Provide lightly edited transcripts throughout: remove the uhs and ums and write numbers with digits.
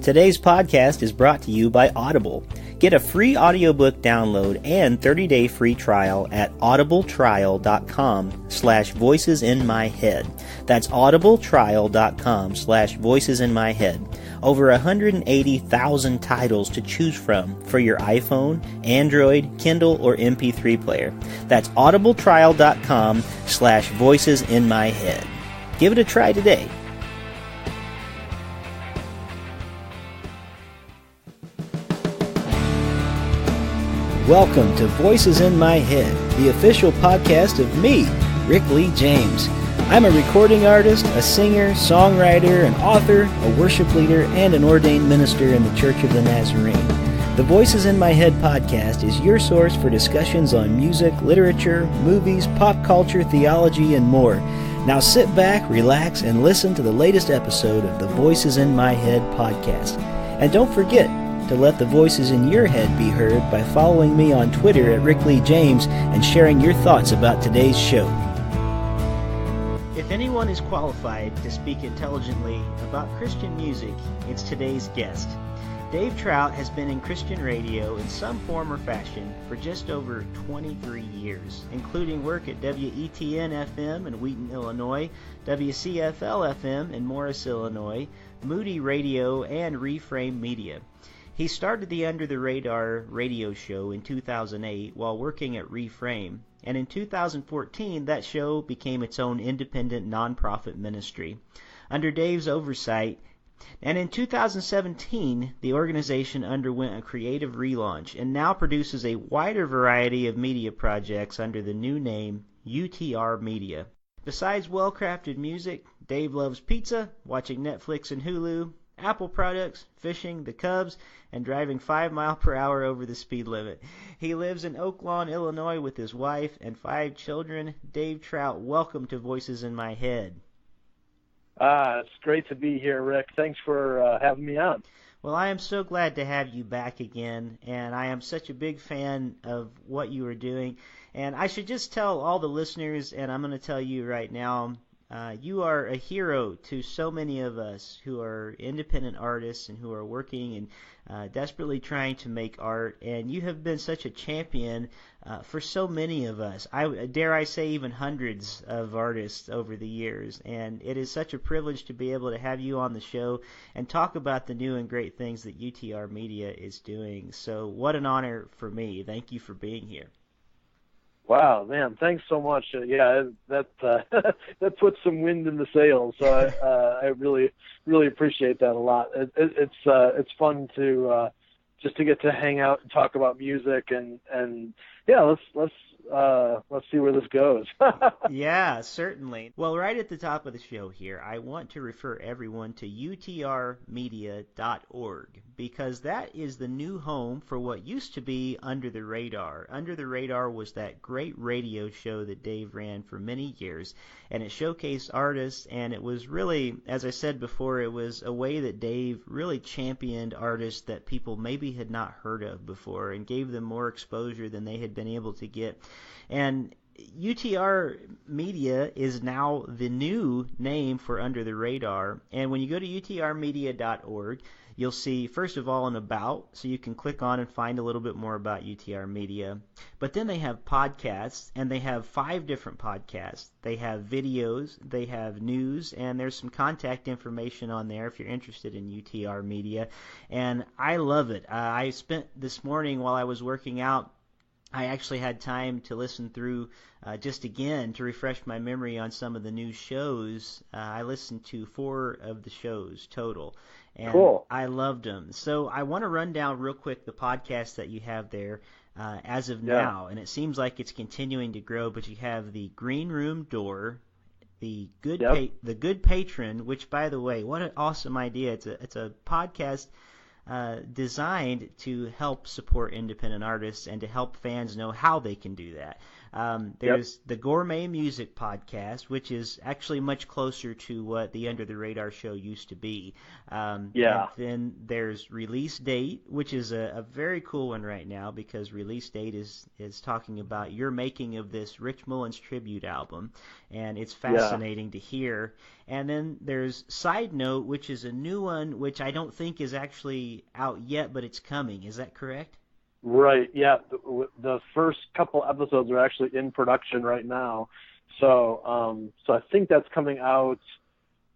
Today's podcast is brought to you by Audible. Get a free audiobook download and 30-day free trial at audibletrial.com/voicesinmyhead. That's audibletrial.com/voicesinmyhead. Over 180,000 titles to choose from for your iPhone, Android, Kindle, or MP3 player. That's audibletrial.com/voicesinmyhead. Give it a try today. Welcome to Voices in My Head, the official podcast of me, Rick Lee James. I'm a recording artist, a singer, songwriter, an author, a worship leader, and an ordained minister in the Church of the Nazarene. The Voices in My Head podcast is your source for discussions on music, literature, movies, pop culture, theology, and more. Now sit back, relax, and listen to the latest episode of the Voices in My Head podcast. And don't forget to let the voices in your head be heard by following me on Twitter at Rick Lee James and sharing your thoughts about today's show. If anyone is qualified to speak intelligently about Christian music, it's today's guest. Dave Trout has been in Christian radio in some form or fashion for just over 23 years, including work at WETN-FM in Wheaton, Illinois, WCFL-FM in Morris, Illinois, Moody Radio, and ReFrame Media. He started the Under the Radar radio show in 2008 while working at ReFrame, and in 2014 that show became its own independent nonprofit ministry. Under Dave's oversight, and in 2017, the organization underwent a creative relaunch and now produces a wider variety of media projects under the new name UTR Media. Besides well-crafted music, Dave loves pizza, watching Netflix and Hulu, Apple products, fishing, the Cubs, and driving 5 miles per hour over the speed limit. He lives in Oak Lawn, Illinois with his wife and 5 children. Dave Trout, welcome to Voices in My Head. It's great to be here, Rick. Thanks for having me on. Well, I am so glad to have you back again, and I am such a big fan of what you are doing. And I should just tell all the listeners, and I'm going to tell you right now, you are a hero to so many of us who are independent artists and who are working and desperately trying to make art, and you have been such a champion for so many of us. Dare I say even hundreds of artists over the years, and it is such a privilege to be able to have you on the show and talk about the new and great things that UTR Media is doing. So what an honor for me. Thank you for being here. Wow, man! Thanks so much. That puts some wind in the sails. So I really appreciate that a lot. It's fun to just to get to hang out and talk about music and yeah, let's see where this goes. Yeah, certainly. Well, right at the top of the show here, I want to refer everyone to utrmedia.org because that is the new home for what used to be Under the Radar. Under the Radar was that great radio show that Dave ran for many years, and it showcased artists, and it was really, as I said before, it was a way that Dave really championed artists that people maybe had not heard of before and gave them more exposure than they had been able to get. And UTR Media is now the new name for Under the Radar. And when you go to utrmedia.org, you'll see, first of all, an about, so you can click on and find a little bit more about UTR Media. But then they have podcasts, and they have 5 different podcasts. They have videos, they have news, and there's some contact information on there if you're interested in UTR Media. And I love it. I spent this morning while I was working out, I actually had time to listen through just again to refresh my memory on some of the new shows. I listened to 4 of the shows total, and cool. I loved them. So I want to run down real quick the podcast that you have there as of now, and it seems like it's continuing to grow. But you have the Green Room Door, the Good Patron, which, by the way, what an awesome idea! It's a podcast designed to help support independent artists and to help fans know how they can do that. There's the Gourmet Music Podcast, which is actually much closer to what the Under the Radar show used to be. And then there's Release Date, which is a very cool one right now, because Release Date is talking about your making of this Rich Mullins tribute album, and it's fascinating to hear. And then there's Side Note, which is a new one, which I don't think is actually out yet, but it's coming. Is that correct? Right, yeah. The first couple episodes are actually in production right now. So I think that's coming out,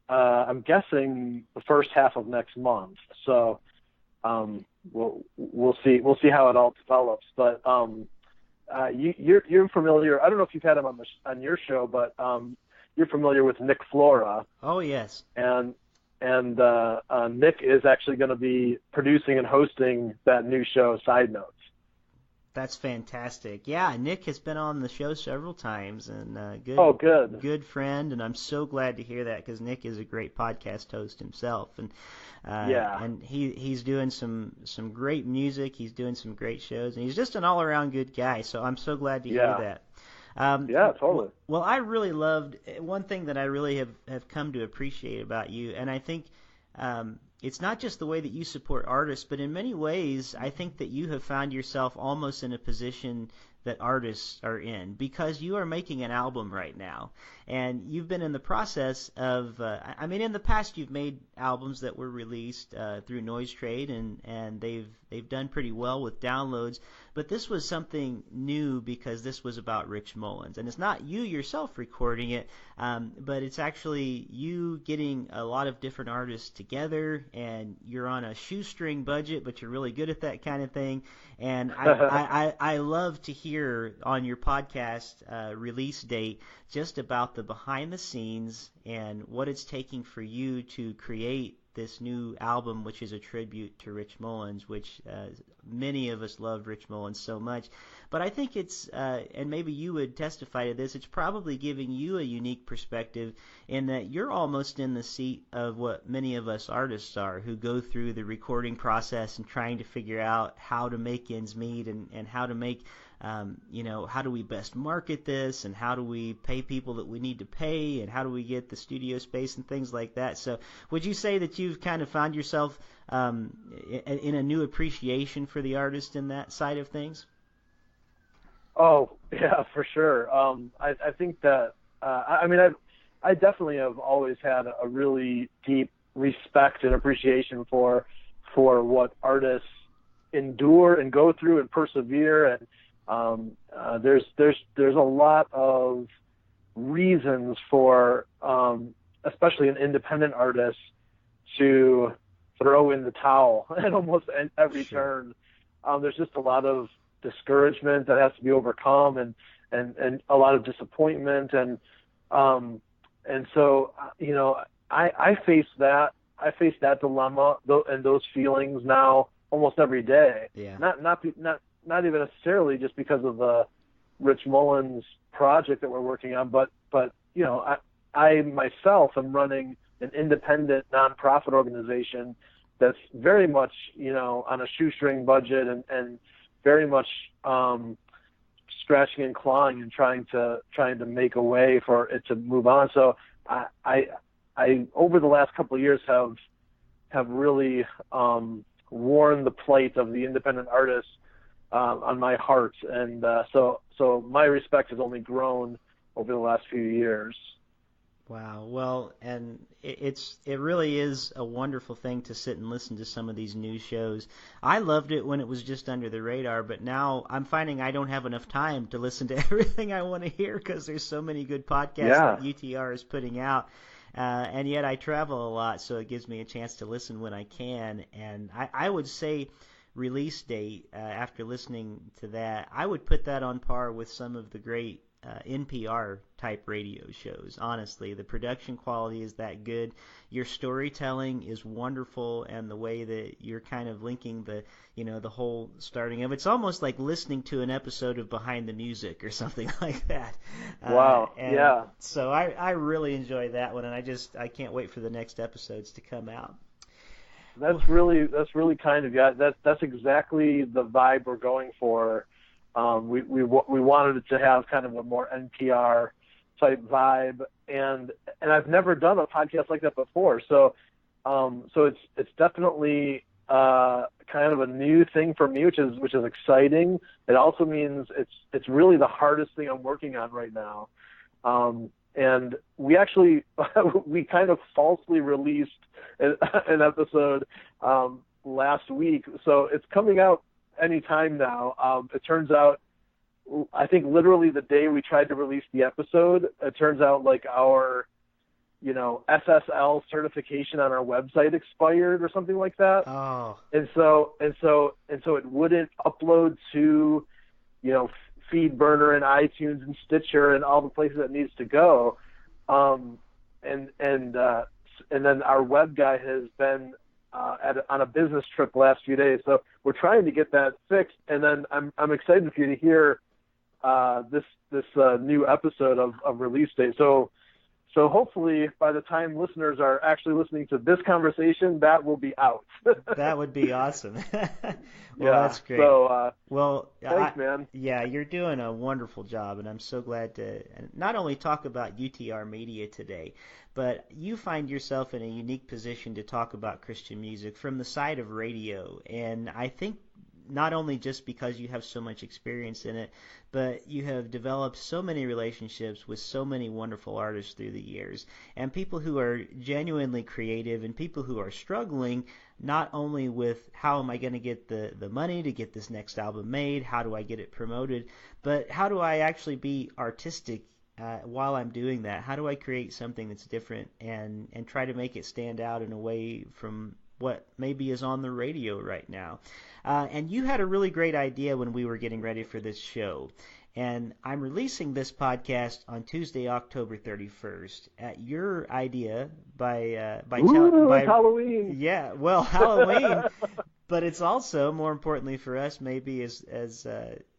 I'm guessing, the first half of next month. So we'll see how it all develops. But you're familiar, I don't know if you've had him on your show, but you're familiar with Nick Flora. Oh, yes. And Nick is actually going to be producing and hosting that new show, Side Notes. That's fantastic. Yeah, Nick has been on the show several times, and good friend, and I'm so glad to hear that, because Nick is a great podcast host himself, and and he's doing some great music. He's doing some great shows, and he's just an all-around good guy. So I'm so glad to hear that. Totally. Well, I really loved one thing that I really have come to appreciate about you, and I think it's not just the way that you support artists, but in many ways, I think that you have found yourself almost in a position that artists are in, because you are making an album right now, and you've been in the process of, in the past you've made albums that were released through Noise Trade, and they've done pretty well with downloads, but this was something new because this was about Rich Mullins, and it's not you yourself recording it, but it's actually you getting a lot of different artists together, and you're on a shoestring budget, but you're really good at that kind of thing, and I love to hear on your podcast Release Date just about the behind the scenes and what it's taking for you to create this new album, which is a tribute to Rich Mullins, which many of us loved Rich Mullins so much. But I think it's, and maybe you would testify to this, it's probably giving you a unique perspective in that you're almost in the seat of what many of us artists are, who go through the recording process and trying to figure out how to make ends meet, and how to make how do we best market this, and how do we pay people that we need to pay, and how do we get the studio space and things like that. So would you say that you've kind of found yourself in a new appreciation for the artist in that side of things? Oh, yeah, for sure. I think that, I definitely have always had a really deep respect and appreciation for what artists endure and go through and persevere, and there's a lot of reasons for especially an independent artist to throw in the towel at almost every turn. There's just a lot of discouragement that has to be overcome, and a lot of disappointment, and so I face that dilemma and those feelings now almost every day. Yeah. Not even necessarily just because of the Rich Mullins project that we're working on, but I myself am running an independent nonprofit organization that's very much on a shoestring budget, and very much scratching and clawing and trying to make a way for it to move on. So I over the last couple of years have really worn the plate of the independent artist on my heart, and so my respect has only grown over the last few years. Wow. Well, and it really is a wonderful thing to sit and listen to some of these new shows. I loved it when it was just under the radar, but now I'm finding I don't have enough time to listen to everything I want to hear, because there's so many good podcasts that UTR is putting out. And yet I travel a lot, so it gives me a chance to listen when I can. And I would say Release Date, after listening to that, I would put that on par with some of the great NPR-type radio shows. Honestly, the production quality is that good. Your storytelling is wonderful, and the way that you're kind of linking the whole starting of it's almost like listening to an episode of Behind the Music or something like that. Wow. Yeah. So I really enjoy that one, and I can't wait for the next episodes to come out. That's really kind of you. That's exactly the vibe we're going for We wanted it to have kind of a more NPR type vibe, and I've never done a podcast like that before, so it's definitely kind of a new thing for me, which is exciting. It also means it's really the hardest thing I'm working on right now. And we actually we kind of falsely released an episode last week, so it's coming out anytime now. It turns out, I think literally the day we tried to release the episode, it turns out like our SSL certification on our website expired or something like that. Oh. And so it wouldn't upload to, FeedBurner and iTunes and Stitcher and all the places it needs to go. And then our web guy has been on a business trip the last few days, so we're trying to get that fixed. And then I'm excited for you to hear this new episode of release date. So hopefully by the time listeners are actually listening to this conversation, that will be out. That would be awesome. That's great. So, thanks, man. Yeah, you're doing a wonderful job, and I'm so glad to not only talk about UTR Media today, but you find yourself in a unique position to talk about Christian music from the side of radio. And I think not only just because you have so much experience in it, but you have developed so many relationships with so many wonderful artists through the years, and people who are genuinely creative, and people who are struggling not only with how am I going to get the money to get this next album made, how do I get it promoted, but how do I actually be artistic while I'm doing that? How do I create something that's different and try to make it stand out in a way from what maybe is on the radio right now? And you had a really great idea when we were getting ready for this show. And I'm releasing this podcast on Tuesday, October 31st. At your idea by Halloween. Yeah, well, Halloween. But it's also, more importantly for us, maybe as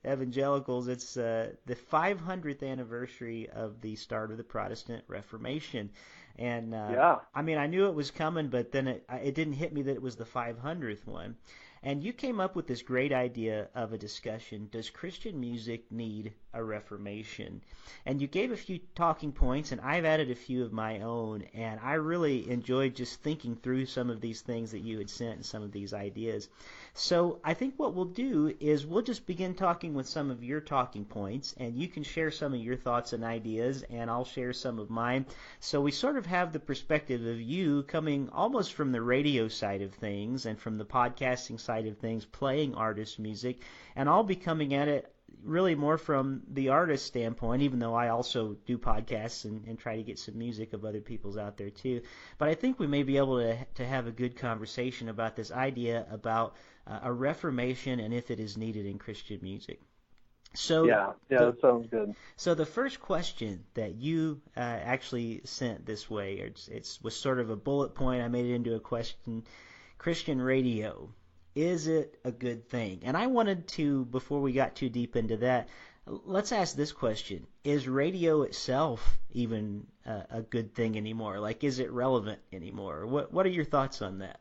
evangelicals, it's the 500th anniversary of the start of the Protestant Reformation. And I mean, I knew it was coming, but then it didn't hit me that it was the 500th one. And you came up with this great idea of a discussion: does Christian music need a reformation? And you gave a few talking points, and I've added a few of my own, and I really enjoyed just thinking through some of these things that you had sent and some of these ideas. So I think what we'll do is we'll just begin talking with some of your talking points, and you can share some of your thoughts and ideas, and I'll share some of mine. So we sort of have the perspective of you coming almost from the radio side of things and from the podcasting side of things, playing artist music, and I'll be coming at it really more from the artist standpoint, even though I also do podcasts and try to get some music of other people's out there too. But I think we may be able to have a good conversation about this idea about a reformation and if it is needed in Christian music. So that sounds good. So the first question that you actually sent this way, it was sort of a bullet point. I made it into a question: Christian radio, is it a good thing? And I wanted to, before we got too deep into that, let's ask this question: is radio itself even a good thing anymore? Like, is it relevant anymore? What are your thoughts on that?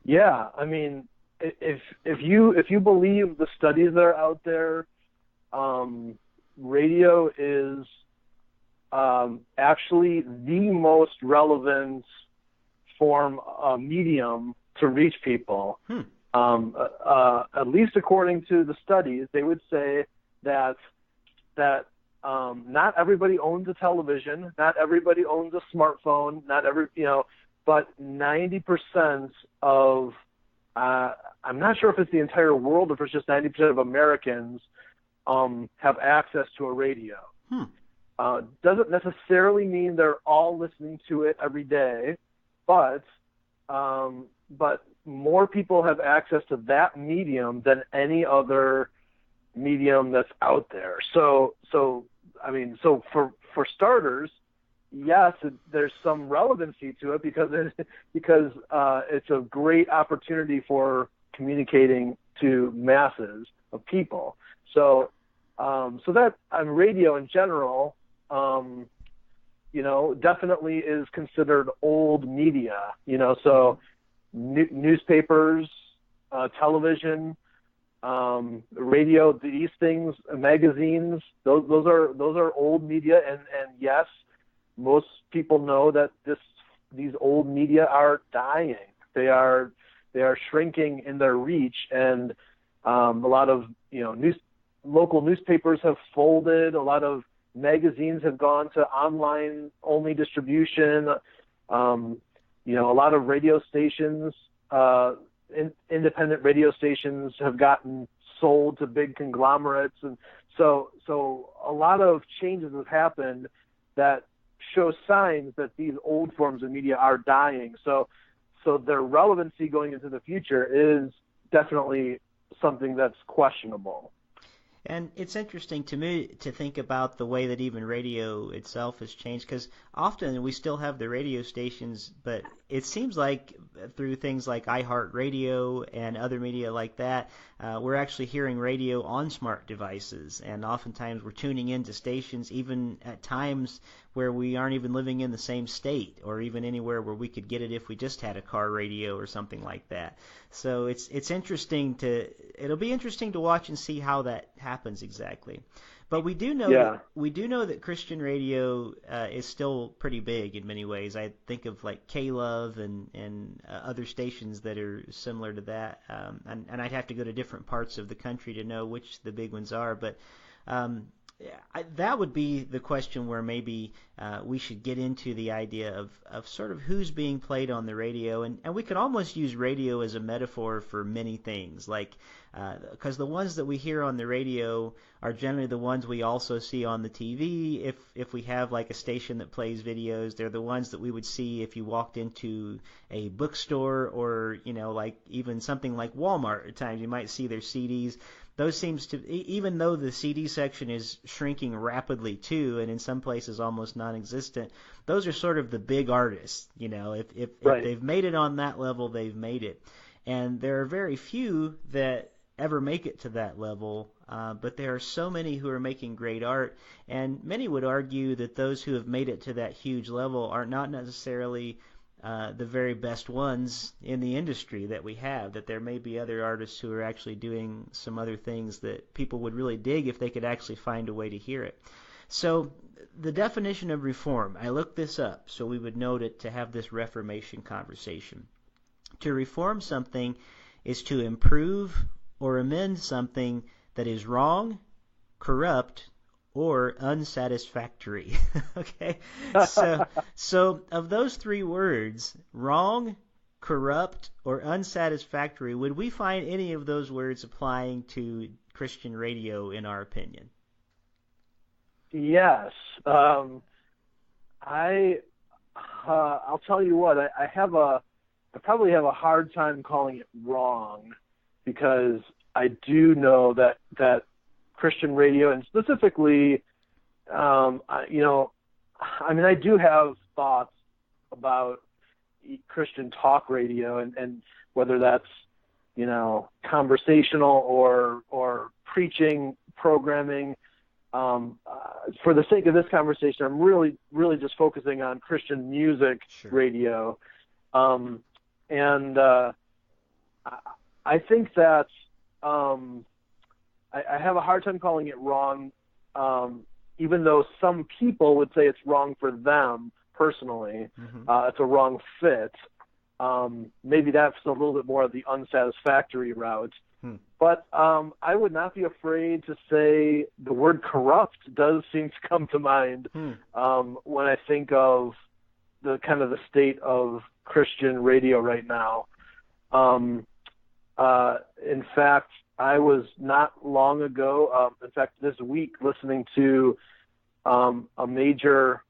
Yeah, I mean, if you believe the studies that are out there, radio is actually the most relevant medium to reach people. At least according to the studies, they would say that not everybody owns a television, not everybody owns a smartphone, but 90% of I'm not sure if it's the entire world or if it's just 90% of Americans have access to a radio. Doesn't necessarily mean they're all listening to it every day, but more people have access to that medium than any other medium that's out there. So for starters, yes, there's some relevancy to it because it's a great opportunity for communicating to masses of people. So that radio in general, definitely is considered old media. So newspapers, television, radio, these things, magazines, those are old media, and yes, most people know that these old media are dying. They are shrinking in their reach, and a lot of local newspapers have folded. A lot of magazines have gone to online only distribution. A lot of radio stations, independent radio stations, have gotten sold to big conglomerates, and so a lot of changes have happened that show signs that these old forms of media are dying. So their relevancy going into the future is definitely something that's questionable. And it's interesting to me to think about the way that even radio itself has changed, because often we still have the radio stations, but it seems like through things like iHeartRadio and other media like that, we're actually hearing radio on smart devices, and oftentimes we're tuning into stations even at times where we aren't even living in the same state, or even anywhere where we could get it if we just had a car radio or something like that. So it's interesting it'll be interesting to watch and see how that happens exactly. But we do know that Christian radio is still pretty big in many ways. I think of like K-Love and other stations that are similar to that, and I'd have to go to different parts of the country to know which the big ones are. But that would be the question where maybe we should get into the idea of sort of who's being played on the radio, and we could almost use radio as a metaphor for many things, like because the ones that we hear on the radio are generally the ones we also see on the TV. If we have like a station that plays videos, they're the ones that we would see if you walked into a bookstore, or like even something like Walmart. At times you might see their CDs. Those seems to, even though the CD section is shrinking rapidly too, and in some places almost non-existent, those are sort of the big artists. If Right. they've made it on that level, they've made it. And there are very few that ever make it to that level, but there are so many who are making great art, and many would argue that those who have made it to that huge level are not necessarily the very best ones in the industry that we have, that there may be other artists who are actually doing some other things that people would really dig if they could actually find a way to hear it. So the definition of reform, I looked this up so we would know to have this Reformation conversation. To reform something is to improve or amend something that is wrong, corrupt, or unsatisfactory. Okay? So of those three words, wrong, corrupt, or unsatisfactory, would we find any of those words applying to Christian radio in our opinion? Yes. I'll tell you what, I probably have a hard time calling it wrong, because I do know that Christian radio, and specifically, I do have thoughts about Christian talk radio, and whether that's, conversational or preaching programming. For the sake of this conversation, I'm really just focusing on Christian music radio. And I think that I have a hard time calling it wrong, even though some people would say it's wrong for them personally. It's a wrong fit. Maybe that's a little bit more of the unsatisfactory route. But I would not be afraid to say the word corrupt does seem to come to mind when I think of the kind of the state of Christian radio right now. In fact, I was not long ago, in fact, this week, listening to a major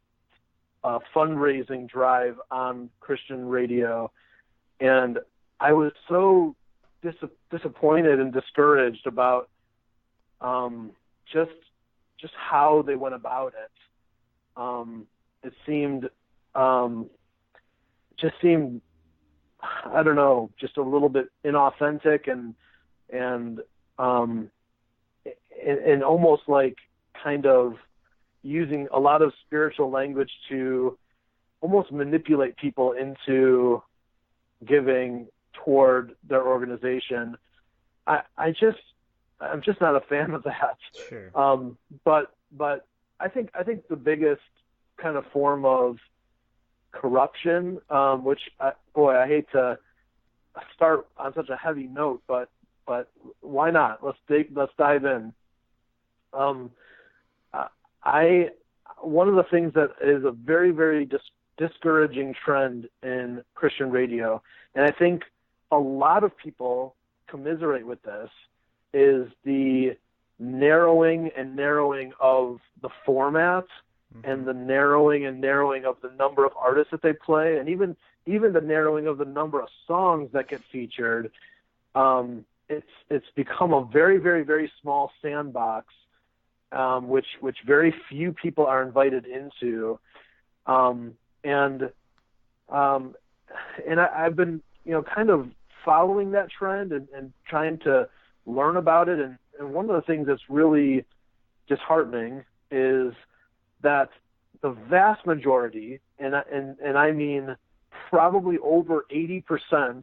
fundraising drive on Christian radio, and I was so disappointed and discouraged about just how they went about it. It seemed I don't know, just a little bit inauthentic and almost like kind of using a lot of spiritual language to almost manipulate people into giving toward their organization. I I'm just not a fan of that. Sure. But I think the biggest kind of form of corruption, which I hate to start on such a heavy note, but why not? Let's dive in. One of the things that is a very, very discouraging trend in Christian radio, and I think a lot of people commiserate with this, is the narrowing of the format, and the narrowing of the number of artists that they play, and even the narrowing of the number of songs that get featured. It's become a very, very, very small sandbox, which very few people are invited into, and I've been kind of following that trend and trying to learn about it, and one of the things that's really disheartening is that the vast majority, and I mean probably over 80%,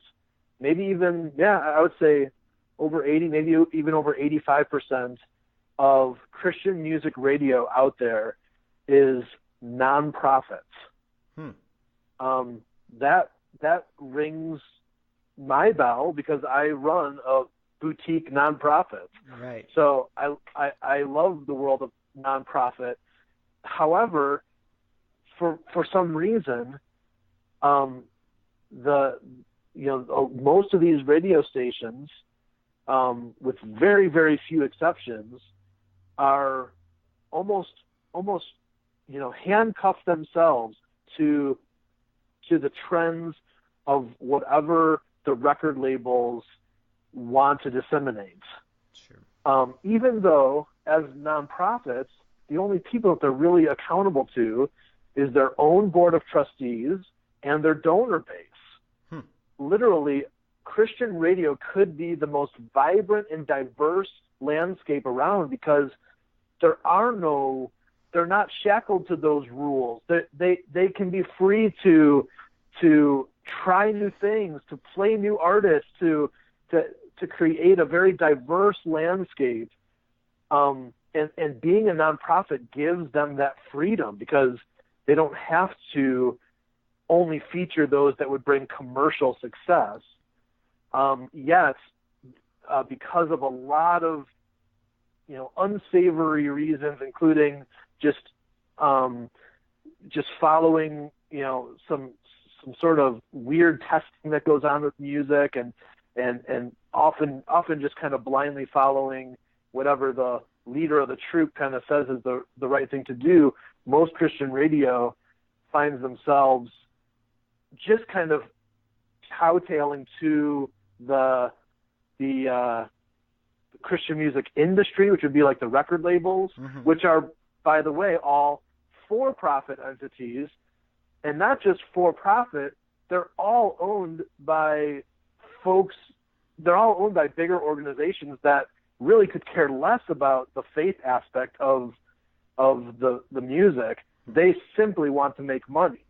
maybe even, I would say over 80, maybe even over 85% of Christian music radio out there is nonprofits. That rings my bell because I run a boutique nonprofit. Right. So I love the world of nonprofit. However, for some reason, most of these radio stations, with very, very few exceptions, are almost handcuff themselves to the trends of whatever the record labels want to disseminate. Sure. Even though, as nonprofits, the only people that they're really accountable to is their own board of trustees and their donor base. Literally, Christian radio could be the most vibrant and diverse landscape around because they're not shackled to those rules. They can be free to try new things, to play new artists, to create a very diverse landscape. And being a nonprofit gives them that freedom because they don't have to only feature those that would bring commercial success. Yet, because of a lot of unsavory reasons, including just following some sort of weird testing that goes on with music, and often just kind of blindly following whatever the leader of the troop kind of says is the right thing to do, most Christian radio finds themselves just kind of kowtailing to the Christian music industry, which would be like the record labels, which are, by the way, all for-profit entities, and not just for-profit, they're all owned by folks, they're all owned by bigger organizations that really could care less about the faith aspect of the music. They simply want to make money,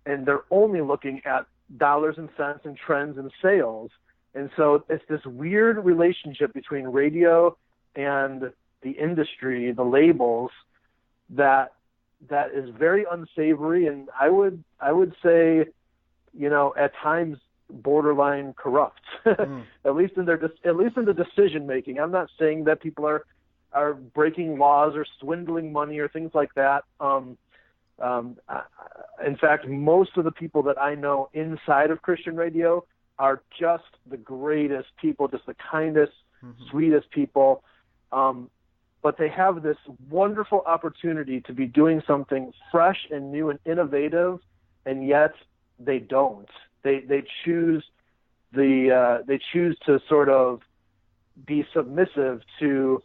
and they're only looking at dollars and cents and trends and sales. And so it's this weird relationship between radio and the industry, the labels, that is very unsavory, and I would say, at times borderline corrupt. at least in the decision making. I'm not saying that people are breaking laws or swindling money or things like that. In fact, most of the people that I know inside of Christian radio are just the greatest people, just the kindest, sweetest people. But they have this wonderful opportunity to be doing something fresh and new and innovative, and yet they don't. They choose to sort of be submissive to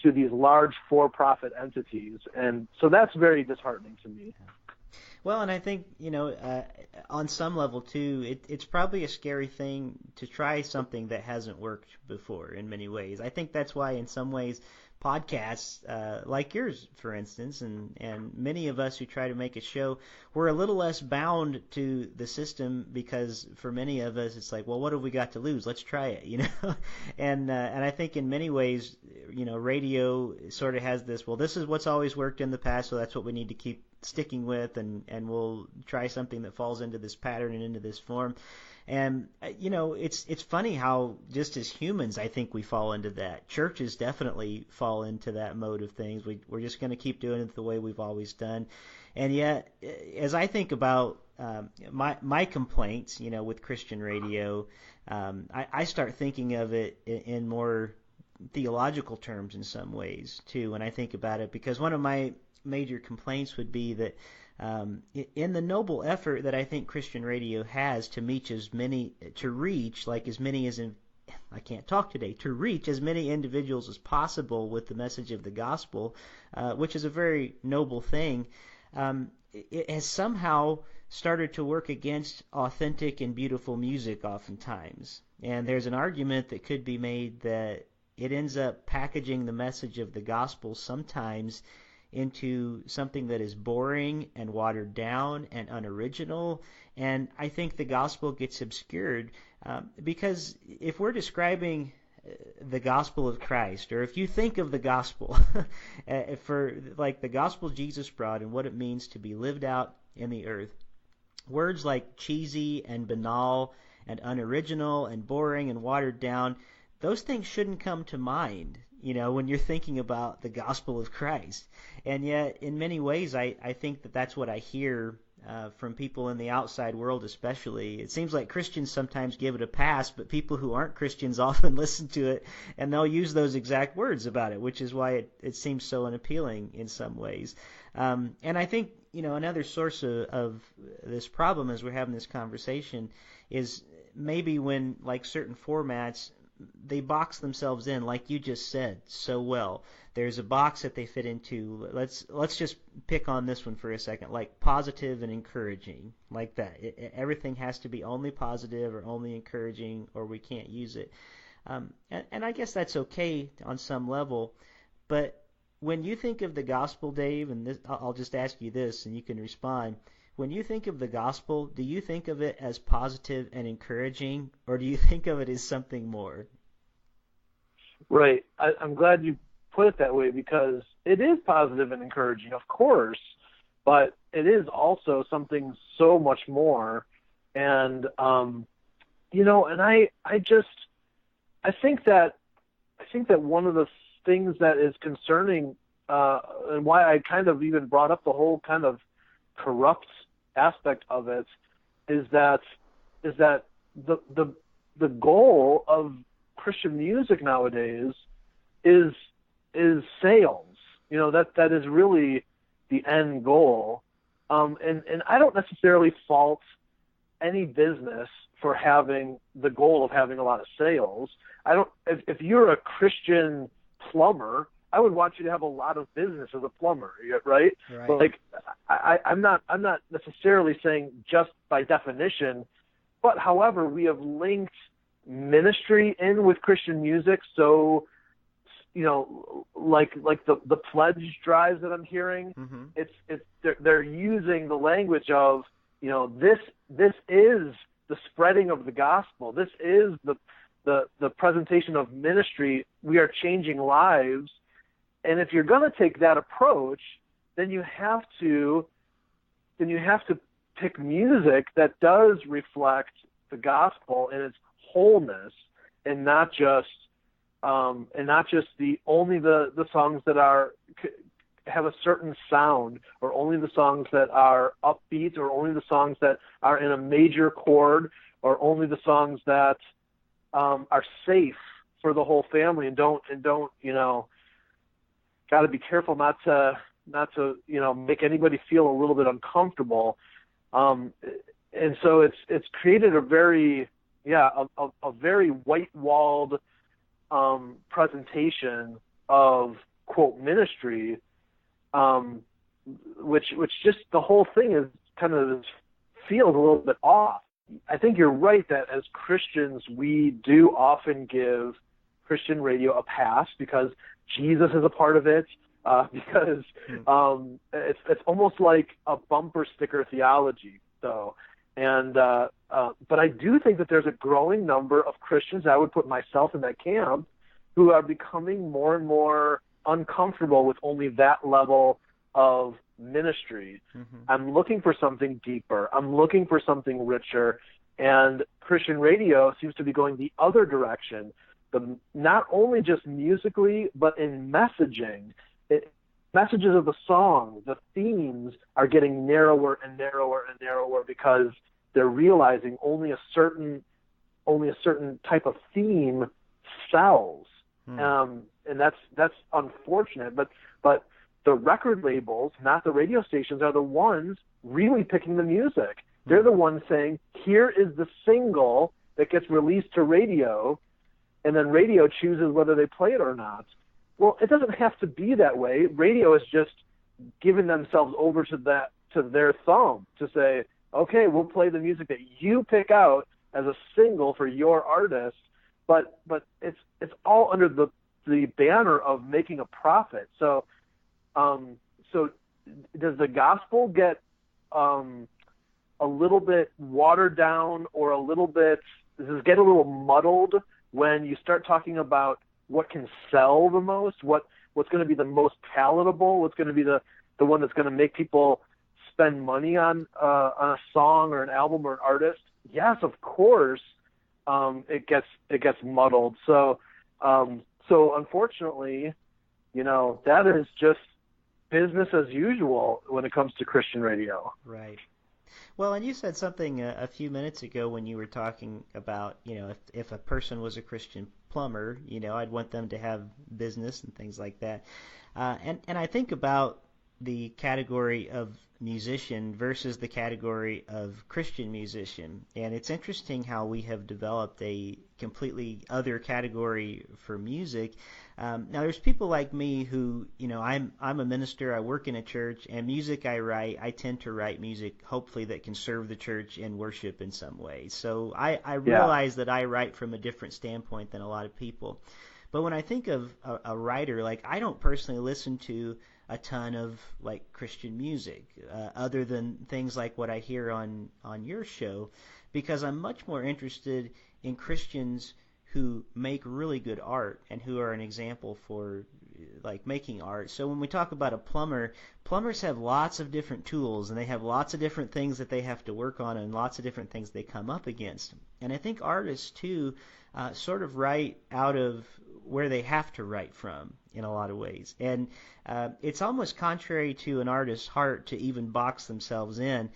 these large for-profit entities, and so that's very disheartening to me. Well, and I think, on some level, too, it's probably a scary thing to try something that hasn't worked before in many ways. I think that's why, in some ways, podcasts like yours, for instance, and many of us who try to make a show, we're a little less bound to the system because for many of us it's like, well, what have we got to lose? Let's try it, you know. And I think in many ways, you know, radio sort of has this, well, this is what's always worked in the past, so that's what we need to keep sticking with, and we'll try something that falls into this pattern and into this form. And, you know, it's funny how just as humans, I think we fall into that. Churches definitely fall into that mode of things. We're just going to keep doing it the way we've always done. And yet, as I think about my complaints, you know, with Christian radio, I start thinking of it in more theological terms in some ways, too, when I think about it. Because one of my major complaints would be that in the noble effort that I think Christian radio has to reach as many individuals as possible with the message of the gospel, which is a very noble thing, it has somehow started to work against authentic and beautiful music oftentimes. And there's an argument that could be made that it ends up packaging the message of the gospel sometimes into something that is boring and watered down and unoriginal. And I think the gospel gets obscured because if we're describing the gospel of Christ, or if you think of the gospel for like the gospel Jesus brought and what it means to be lived out in the earth, words like cheesy and banal and unoriginal and boring and watered down, those things shouldn't come to mind, you know, when you're thinking about the gospel of Christ. And yet, in many ways, I think that that's what I hear from people in the outside world especially. It seems like Christians sometimes give it a pass, but people who aren't Christians often listen to it, and they'll use those exact words about it, which is why it seems so unappealing in some ways. And I think, you know, another source of this problem as we're having this conversation is maybe when, like certain formats, they box themselves in, like you just said so well. There's a box that they fit into. Let's just pick on this one for a second, like positive and encouraging, like that. Everything has to be only positive or only encouraging, or we can't use it. And I guess that's okay on some level. But when you think of the gospel, Dave, and this, I'll just ask you this, and you can respond. When you think of the gospel, do you think of it as positive and encouraging, or do you think of it as something more? Right. I'm glad you put it that way, because it is positive and encouraging, of course, but it is also something so much more. And, you know, and I think that one of the things that is concerning, and why I kind of even brought up the whole kind of corrupt aspect of it, is that the goal of Christian music nowadays is sales. You know, that is really the end goal. And I don't necessarily fault any business for having the goal of having a lot of sales. If you're a Christian plumber, I would want you to have a lot of business as a plumber, right? But like, I'm not necessarily saying just by definition, but however, we have linked ministry in with Christian music. So, you know, like the pledge drives that I'm hearing, they're using the language of, you know, this is the spreading of the gospel. This is the presentation of ministry. We are changing lives. And if you're going to take that approach, then you have to pick music that does reflect the gospel in its wholeness, and not just the songs that have a certain sound, or only the songs that are upbeat, or only the songs that are in a major chord, or only the songs that are safe for the whole family, and don't you know. Got to be careful not to you know, make anybody feel a little bit uncomfortable, and so it's created a very white-walled presentation of, quote, ministry, which just the whole thing is kind of feels a little bit off. I think you're right that as Christians we do often give Christian radio a pass because Jesus is a part of it, because it's almost like a bumper sticker theology, though. And but I do think that there's a growing number of Christians, I would put myself in that camp, who are becoming more and more uncomfortable with only that level of ministry. I'm looking for something deeper. I'm looking for something richer. And Christian radio seems to be going the other direction, not only just musically, but in messaging. Messages of the song, the themes are getting narrower and narrower and narrower because they're realizing only a certain type of theme sells. And that's unfortunate. But the record labels, not the radio stations, are the ones really picking the music. They're the ones saying, here is the single that gets released to radio, and then radio chooses whether they play it or not. Well, it doesn't have to be that way. Radio is just giving themselves over to their thumb to say, okay, we'll play the music that you pick out as a single for your artist, but it's all under the banner of making a profit. So does the gospel get a little bit watered down, or does it get a little muddled when you start talking about what can sell the most, what's going to be the most palatable, what's going to be the one that's going to make people spend money on a song or an album or an artist? Yes, of course, it gets muddled. So unfortunately, that is just business as usual when it comes to Christian radio. Right. Well, and you said something a few minutes ago when you were talking about, if a person was a Christian plumber, I'd want them to have business and things like that. And I think about the category of musician versus the category of Christian musician. And it's interesting how we have developed a completely other category for music. Now, there's people like me who, I'm a minister, I work in a church, and music I tend to write music, hopefully, that can serve the church and worship in some way. So I realize that I write from a different standpoint than a lot of people. But when I think of a writer, like, I don't personally listen to a ton of Christian music, other than things like what I hear on your show, because I'm much more interested in Christians who make really good art and who are an example for making art. So when we talk about a plumber, plumbers have lots of different tools, and they have lots of different things that they have to work on, and lots of different things they come up against. And I think artists too sort of write out of where they have to write from in a lot of ways. And it's almost contrary to an artist's heart to even box themselves in.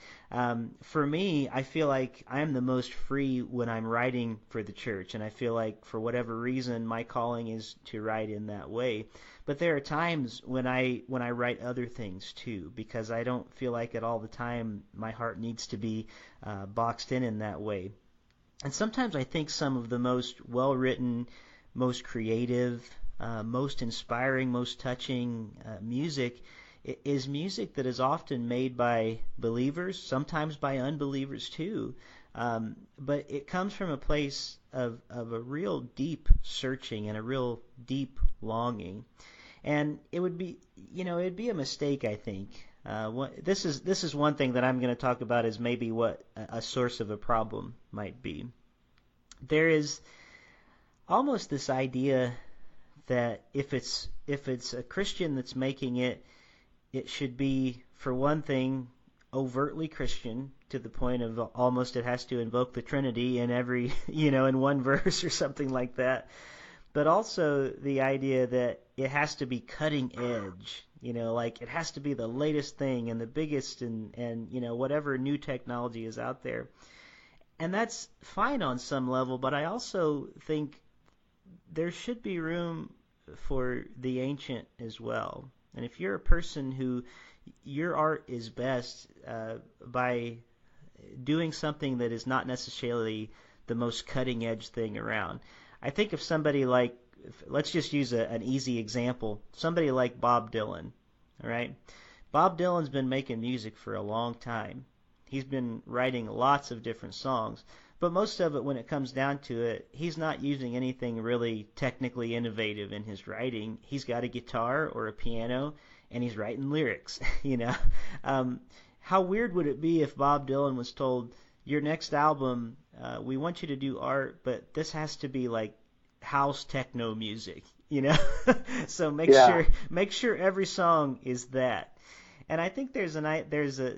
For me, I feel like I'm the most free when I'm writing for the church, and I feel like for whatever reason my calling is to write in that way. But there are times when I write other things too, because I don't feel like at all the time my heart needs to be boxed in that way. And sometimes I think some of the most well-written, most creative, most inspiring, most touching music is music that is often made by believers, sometimes by unbelievers too. But it comes from a place of a real deep searching and a real deep longing. And it would be, it'd be a mistake, I think. This is one thing that I'm going to talk about as maybe what a source of a problem might be. There is almost this idea that if it's a Christian that's making it, it should be, for one thing, overtly Christian to the point of almost it has to invoke the Trinity in every, in one verse or something like that. But also the idea that it has to be cutting edge, it has to be the latest thing and the biggest and whatever new technology is out there. And that's fine on some level, but I also think there should be room for the ancient as well. And if you're a person who your art is best by doing something that is not necessarily the most cutting edge thing around. I think of somebody like, let's just use an easy example, somebody like Bob Dylan, all right? Bob Dylan's been making music for a long time. He's been writing lots of different songs, But most of it, when it comes down to it, he's not using anything really technically innovative in his writing. He's got a guitar or a piano, and he's writing lyrics. How weird would it be if Bob Dylan was told, your next album, we want you to do art, but this has to be like house techno music, So make sure every song is that. And I think there's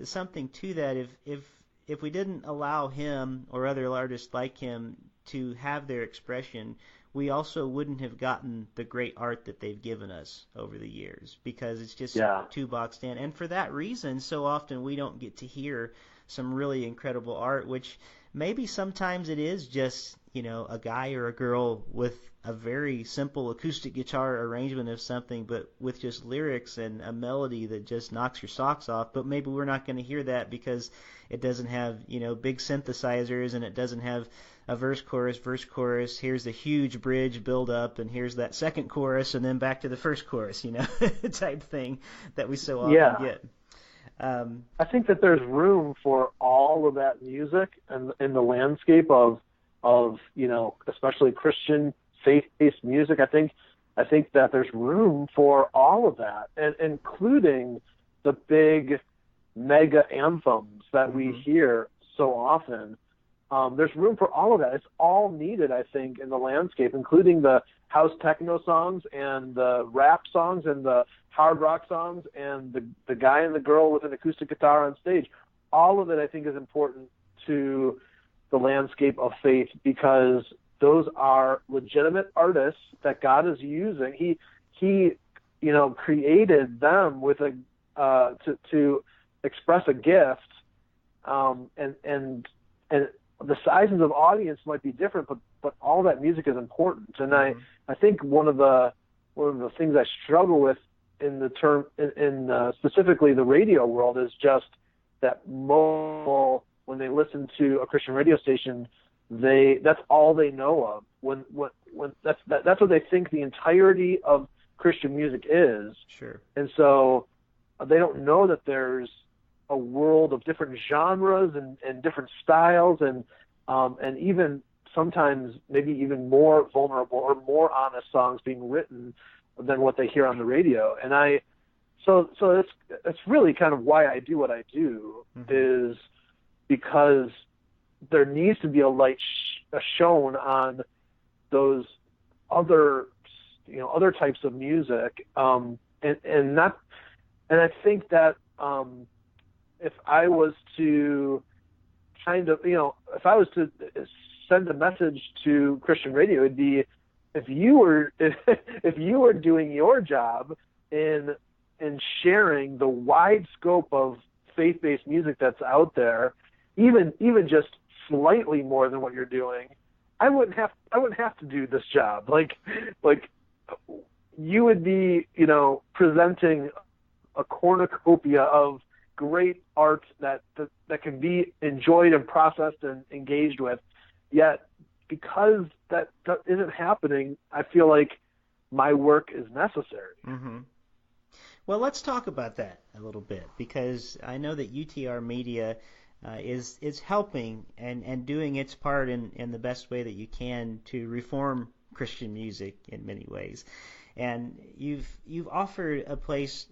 something to that. If we didn't allow him or other artists like him to have their expression, we also wouldn't have gotten the great art that they've given us over the years, because it's just too boxed in. And for that reason, so often we don't get to hear some really incredible art, which maybe sometimes it is just, a guy or a girl with a very simple acoustic guitar arrangement of something, but with just lyrics and a melody that just knocks your socks off. But maybe we're not going to hear that because it doesn't have, big synthesizers, and it doesn't have a verse, chorus. Here's the huge bridge build up, and here's that second chorus, and then back to the first chorus, type thing that we so often get. I think that there's room for all of that music and in the landscape of especially Christian faith-based music. I think that there's room for all of that, and including the big mega anthems that we hear so often. There's room for all of that. It's all needed, I think, in the landscape, including the house techno songs and the rap songs and the hard rock songs and the guy and the girl with an acoustic guitar on stage. All of it, I think, is important to the landscape of faith, because those are legitimate artists that God is using. He created them with to express a gift, and the sizes of audience might be different, but all that music is important. And I think one of the things I struggle with in the term in specifically the radio world is just that most people, when they listen to a Christian radio station, that's all they know of. When that's what they think the entirety of Christian music is. Sure. And so they don't know that there's a world of different genres and different styles and even sometimes maybe even more vulnerable or more honest songs being written than what they hear on the radio. And so it's really kind of why I do what I do, is because there needs to be a light shown on those other types of music, and I think that if I was to send a message to Christian radio, it'd be if you were doing your job in sharing the wide scope of faith-based music that's out there, even just slightly more than what you're doing, I wouldn't have to do this job. Like you would be, presenting a cornucopia of great art that can be enjoyed and processed and engaged with. Yet, because that isn't happening, I feel like my work is necessary. Mm-hmm. Well, let's talk about that a little bit, because I know that UTR Media is helping and doing its part in the best way that you can to reform Christian music in many ways. And you've offered a place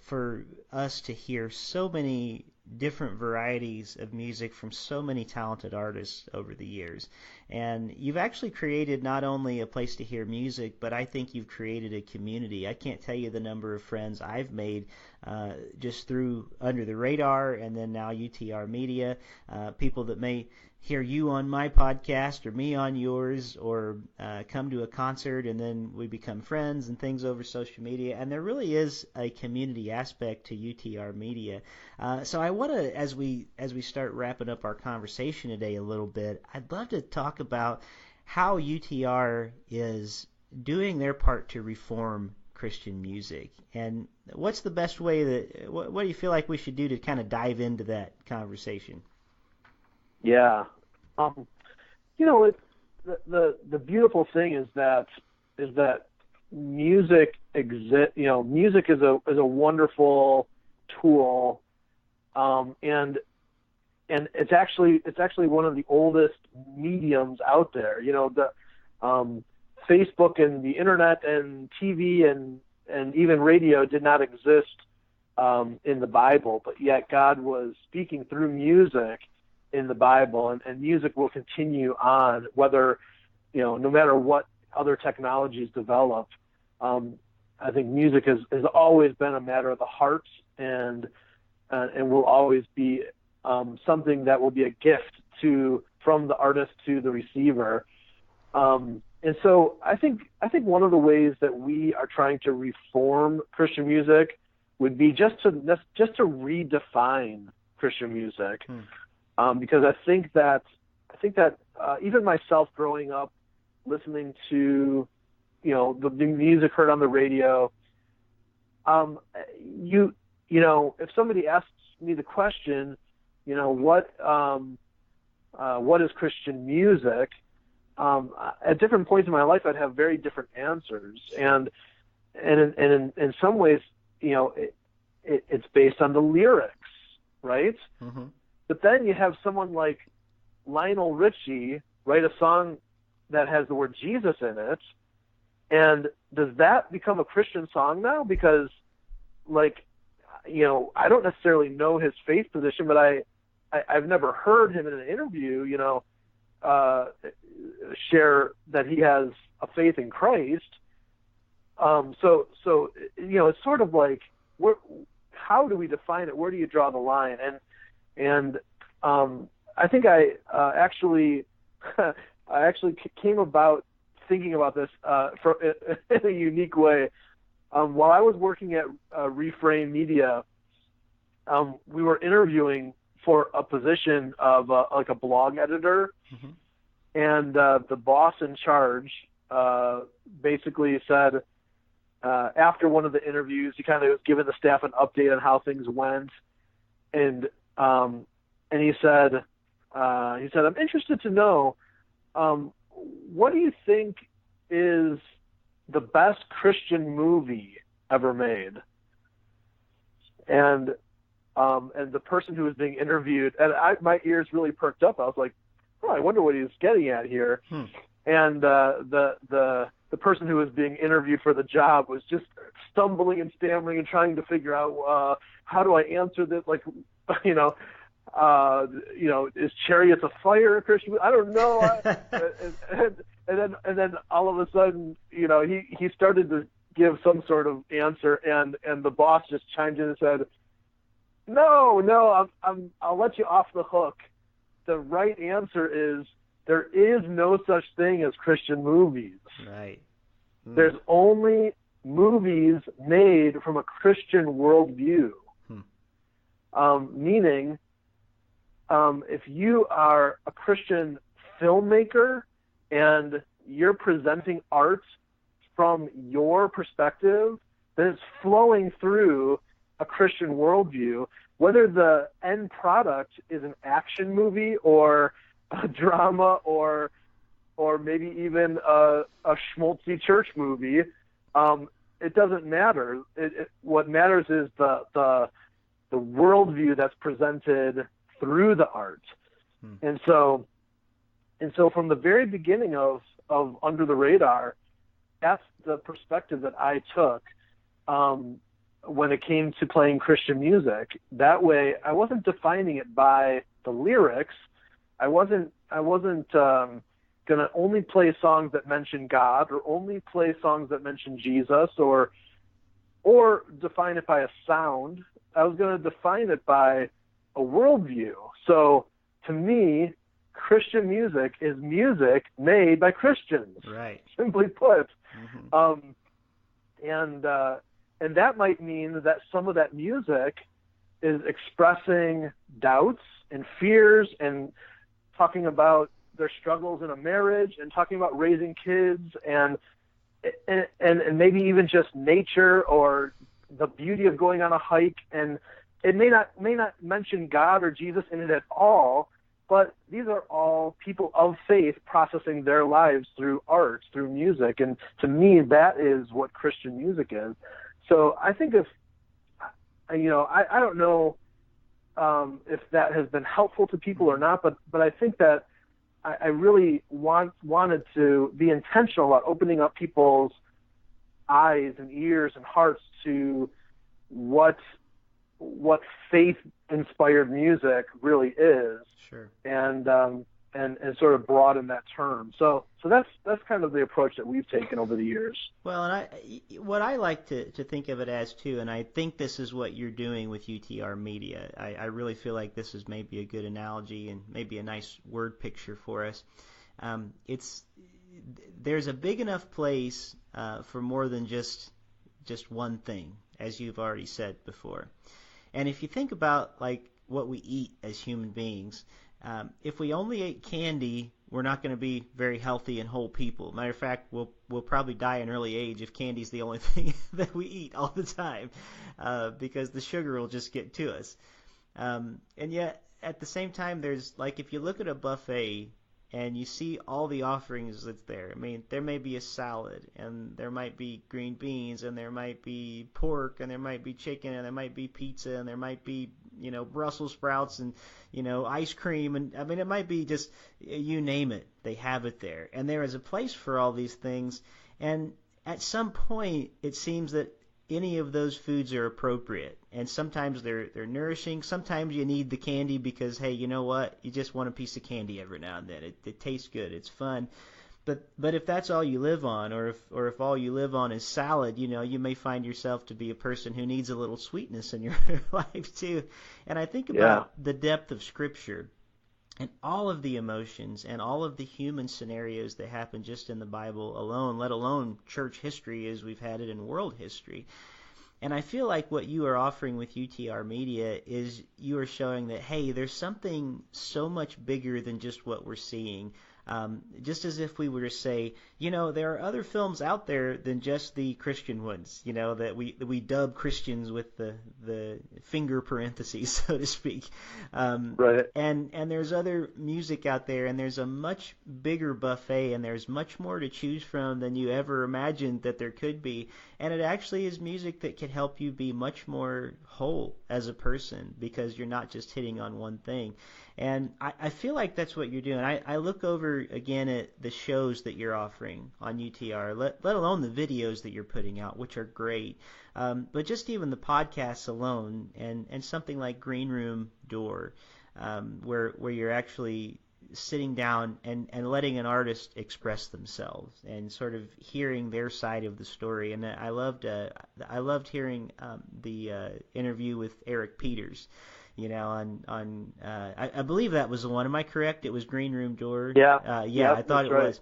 for us to hear so many different varieties of music from so many talented artists over the years. And you've actually created not only a place to hear music, but I think you've created a community. I can't tell you the number of friends I've made just through Under the Radar and then now UTR Media, people that may hear you on my podcast or me on yours, or come to a concert and then we become friends and things over social media. And there really is a community aspect to UTR Media. So I want to, as we start wrapping up our conversation today a little bit, I'd love to talk about how UTR is doing their part to reform Christian music. And what's the best way what do you feel like we should do to kind of dive into that conversation? Yeah. The beautiful thing is that music exists. Music is a wonderful tool, and and it's actually one of the oldest mediums out there. You know, the Facebook and the internet and TV and even radio did not exist in the Bible, but yet God was speaking through music in the Bible, and music will continue on, whether, you know, no matter what other technologies develop. I think music has always been a matter of the heart, and will always be something that will be a gift from the artist to the receiver. And so I think one of the ways that we are trying to reform Christian music would be just to redefine Christian music, because I think that even myself growing up listening to, you know, the music heard on the radio, you know, if somebody asks me the question, you know, what is Christian music? At different points in my life, I'd have very different answers, and in some ways, you know, it's based on the lyrics, right? Mm-hmm. But then you have someone like Lionel Richie write a song that has the word Jesus in it, and does that become a Christian song now? Because, like, you know, I don't necessarily know his faith position, but I've never heard him in an interview, you know, share that he has a faith in Christ. So you know, it's sort of like, how do we define it? Where do you draw the line? And I think I actually came about thinking about this in a unique way. While I was working at ReFrame Media, we were interviewing for a position of like a blog editor, mm-hmm. and the boss in charge basically said, after one of the interviews, he kind of was giving the staff an update on how things went, and he said, I'm interested to know, what do you think is the best Christian movie ever made? And the person who was being interviewed, and my ears really perked up. I was like, oh, I wonder what he was getting at here. And the person who was being interviewed for the job was just stumbling and stammering and trying to figure out, how do I answer this? Like, you know, is Chariots of Fire a Christian? I don't know. And then all of a sudden, you know, he started to give some sort of answer, and the boss just chimed in and said, No, I'll let you off the hook. The right answer is, there is no such thing as Christian movies. Right. There's only movies made from a Christian worldview. Meaning, if you are a Christian filmmaker and you're presenting art from your perspective, then it's flowing through a Christian worldview, whether the end product is an action movie or a drama or maybe even a schmaltzy church movie. It doesn't matter. What matters is the worldview that's presented through the art. And so from the very beginning of Under the Radar, that's the perspective that I took when it came to playing Christian music. That way, I wasn't defining it by the lyrics. I wasn't going to only play songs that mention God, or only play songs that mention Jesus, or define it by a sound. I was going to define it by a worldview. So to me, Christian music is music made by Christians. Right. Simply put. Mm-hmm. And that might mean that some of that music is expressing doubts and fears and talking about their struggles in a marriage and talking about raising kids and maybe even just nature or the beauty of going on a hike. And it may not mention God or Jesus in it at all, but these are all people of faith processing their lives through art, through music. And to me, that is what Christian music is. So I think if, you know, I don't know if that has been helpful to people or not, but I think that I really wanted to be intentional about opening up people's eyes and ears and hearts to what faith-inspired music really is. Sure. And sort of broaden that term. So that's kind of the approach that we've taken over the years. Well, and what I like to think of it as too, and I think this is what you're doing with UTR Media. I really feel like this is maybe a good analogy and maybe a nice word picture for us. There's a big enough place for more than just one thing, as you've already said before. And if you think about like what we eat as human beings, if we only ate candy, we're not going to be very healthy and whole people. Matter of fact, we'll probably die in early age if candy's the only thing that we eat all the time, because the sugar will just get to us. And yet, at the same time, there's like if you look at a buffet and you see all the offerings that's there. I mean, there may be a salad, and there might be green beans, and there might be pork, and there might be chicken, and there might be pizza, and there might be, Brussels sprouts, and, ice cream, and I mean, it might be just, you name it, they have it there. And there is a place for all these things, and at some point, it seems that any of those foods are appropriate, and sometimes they're nourishing. Sometimes you need the candy because, hey, you know what? You just want a piece of candy every now and then. It tastes good. It's fun. But if that's all you live on, or if all you live on is salad, you may find yourself to be a person who needs a little sweetness in your life too. And I think about the depth of Scripture and all of the emotions and all of the human scenarios that happen just in the Bible alone, let alone church history as we've had it in world history. And I feel like what you are offering with UTR Media is you are showing that, hey, there's something so much bigger than just what we're seeing. Just as if we were to say, there are other films out there than just the Christian ones, that we dub Christians with the finger parentheses, so to speak. Right. And there's other music out there, and there's a much bigger buffet, and there's much more to choose from than you ever imagined that there could be. And it actually is music that can help you be much more whole as a person because you're not just hitting on one thing. And I feel like that's what you're doing. I look over again at the shows that you're offering on UTR, let alone the videos that you're putting out, which are great. But just even the podcasts alone, and something like Green Room Door, where you're actually sitting down and letting an artist express themselves and sort of hearing their side of the story. And I loved hearing the interview with Eric Peters. I believe that was the one. Am I correct? It was Green Room Door. Yeah. I thought it right. was.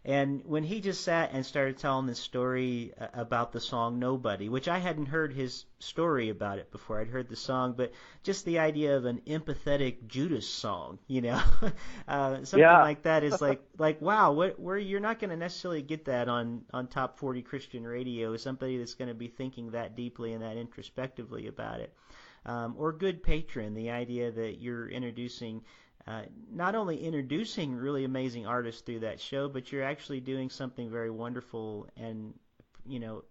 And when he just sat and started telling this story about the song Nobody, which I hadn't heard his story about it before. I'd heard the song, but just the idea of an empathetic Judas song, something like that is like wow, where you're not going to necessarily get that on top 40 Christian radio, somebody that's going to be thinking that deeply and that introspectively about it. Or Good Patron, the idea that you're not only introducing really amazing artists through that show, but you're actually doing something very wonderful and,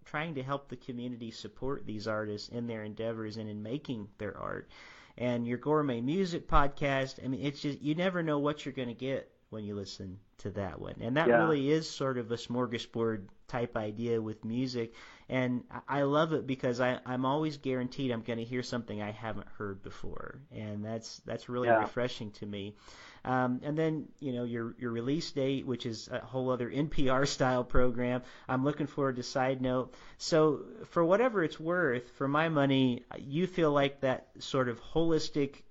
trying to help the community support these artists in their endeavors and in making their art. And your gourmet music podcast, I mean, it's just, you never know what you're going to get when you listen to that one. And that really is sort of a smorgasbord type idea with music. And I love it because I'm always guaranteed I'm going to hear something I haven't heard before. And that's really refreshing to me. And then, your release date, which is a whole other NPR style program. I'm looking forward to Side Note. So for whatever it's worth, for my money, you feel like that sort of holistic,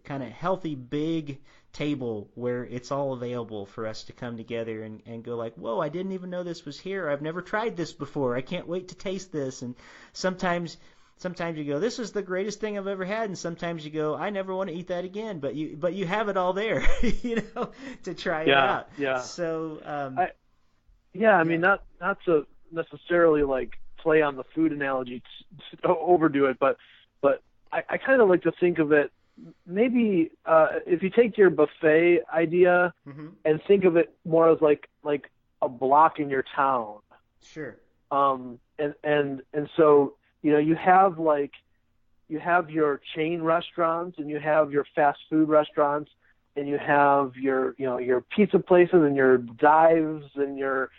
kind of healthy, big table where it's all available for us to come together and go like, whoa, I didn't even know this was here. I've never tried this before. I can't wait to taste this. And sometimes you go, this is the greatest thing I've ever had. And sometimes you go, I never want to eat that again. But you have it all there, to try it out. Yeah. So, I mean, not to necessarily like play on the food analogy to overdo it, but I kind of like to think of it. Maybe if you take your buffet idea and think of it more as like a block in your town. Sure. And so you have like your chain restaurants, and you have your fast food restaurants, and you have your pizza places and your dives and your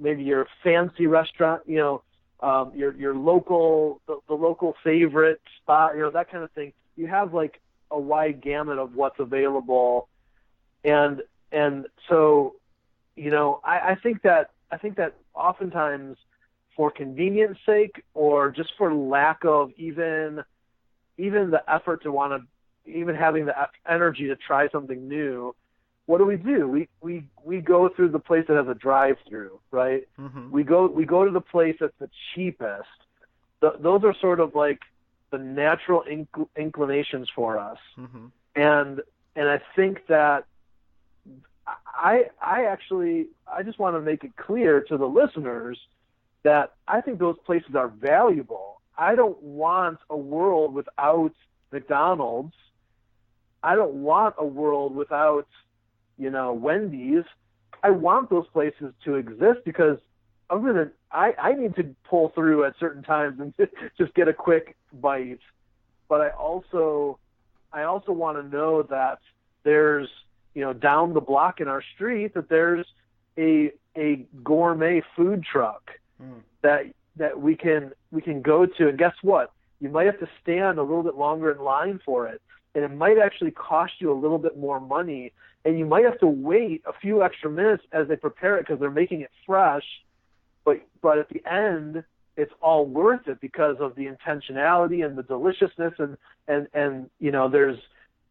maybe your fancy restaurant, your local the local favorite spot, that kind of thing. You have like a wide gamut of what's available, and so I think that oftentimes, for convenience sake, or just for lack of even the effort to want to, even having the energy to try something new, what do? We go through the place that has a drive-through, right? Mm-hmm. We go to the place that's the cheapest. Those are sort of like the natural inclinations for us, mm-hmm. and I think that I just want to make it clear to the listeners that I think those places are valuable. I don't want a world without McDonald's. I don't want a world without, Wendy's. I want those places to exist because I need to pull through at certain times and just get a quick bite. But I also want to know that there's, down the block in our street, that there's a gourmet food truck that we can go to. And guess what? You might have to stand a little bit longer in line for it, and it might actually cost you a little bit more money, and you might have to wait a few extra minutes as they prepare it because they're making it fresh. But at the end, it's all worth it because of the intentionality and the deliciousness, and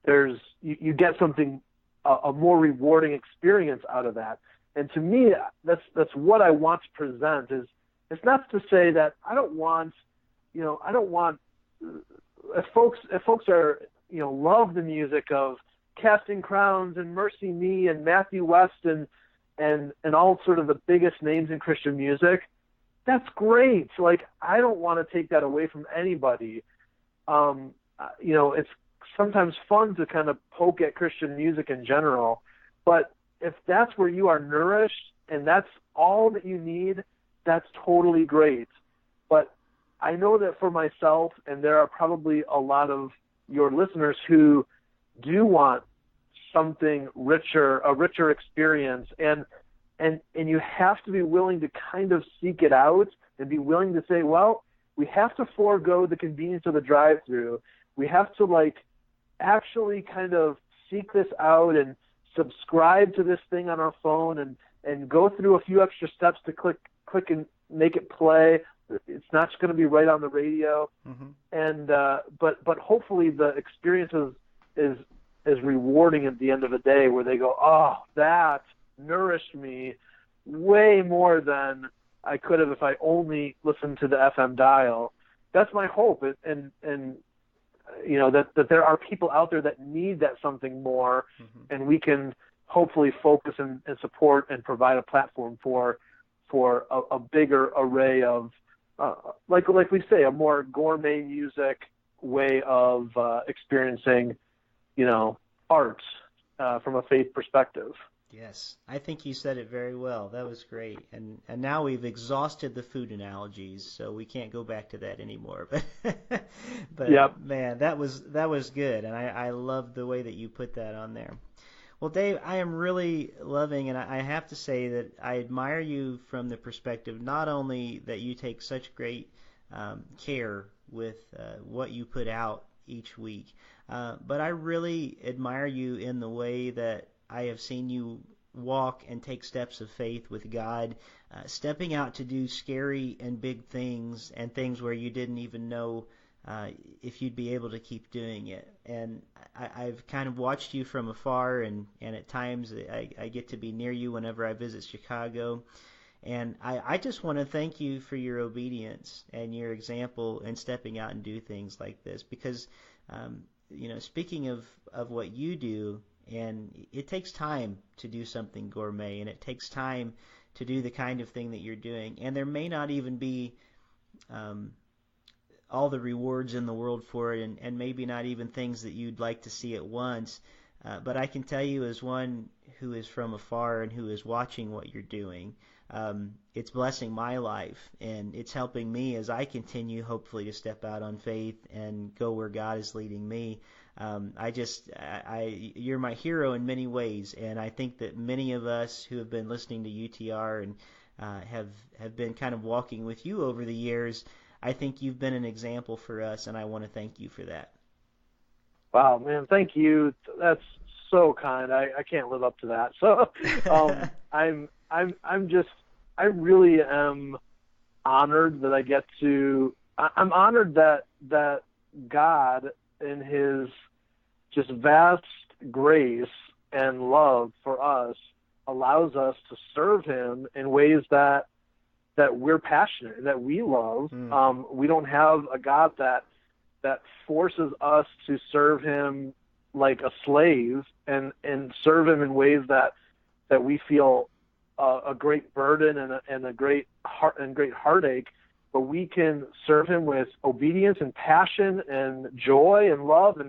there's you get something, a more rewarding experience out of that. And to me, that's what I want to present. It's not to say that I don't want if folks are love the music of Casting Crowns and Mercy Me and Matthew West and all sort of the biggest names in Christian music, that's great. Like, I don't want to take that away from anybody. It's sometimes fun to kind of poke at Christian music in general, but if that's where you are nourished and that's all that you need, that's totally great. But I know that for myself, and there are probably a lot of your listeners who do want something richer, a richer experience, and you have to be willing to kind of seek it out and be willing to say, well, we have to forego the convenience of the drive-through. We have to actually kind of seek this out and subscribe to this thing on our phone and go through a few extra steps to click and make it play. It's not just going to be right on the radio. Mm-hmm. And but hopefully the experience is rewarding at the end of the day, where they go, oh, that nourished me way more than I could have if I only listened to the FM dial. That's my hope, and that there are people out there that need that something more, mm-hmm. and we can hopefully focus and support and provide a platform for a bigger array of like we say, a more gourmet music way of experiencing art from a faith perspective. Yes, I think you said it very well. That was great. And now we've exhausted the food analogies, so we can't go back to that anymore. But yep. Man, that was good, and I love the way that you put that on there. Well, Dave, I am really loving, and I have to say that I admire you from the perspective not only that you take such great care with what you put out each week, but I really admire you in the way that I have seen you walk and take steps of faith with God, stepping out to do scary and big things and things where you didn't even know if you'd be able to keep doing it. And I've kind of watched you from afar, and at times I get to be near you whenever I visit Chicago. And I just want to thank you for your obedience and your example in stepping out and do things like this, because, speaking of what you do, and it takes time to do something gourmet, and it takes time to do the kind of thing that you're doing. And there may not even be all the rewards in the world for it, and maybe not even things that you'd like to see at once. But I can tell you, as one who is from afar and who is watching what you're doing, it's blessing my life, and it's helping me as I continue, hopefully, to step out on faith and go where God is leading me. You're my hero in many ways, and I think that many of us who have been listening to UTR and have been kind of walking with you over the years, I think you've been an example for us, and I want to thank you for that. Wow, man, thank you. That's so kind. I can't live up to that. So I really am honored that I get to. I'm honored that God, in His just vast grace and love for us, allows us to serve Him in ways that we're passionate, that we love. We don't have a God that forces us to serve Him like a slave and serve Him in ways that we feel a great burden and a great heartache, but we can serve Him with obedience and passion and joy and love,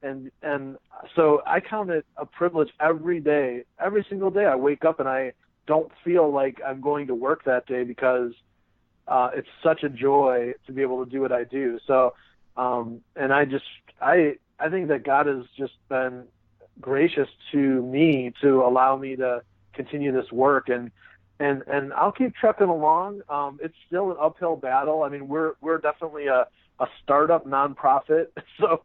and so I count it a privilege every day, every single day I wake up, and I don't feel like I'm going to work that day because it's such a joy to be able to do what I do. So and I think that God has just been gracious to me to allow me to continue this work, and I'll keep trucking along. It's still an uphill battle. I mean, we're definitely a startup nonprofit, so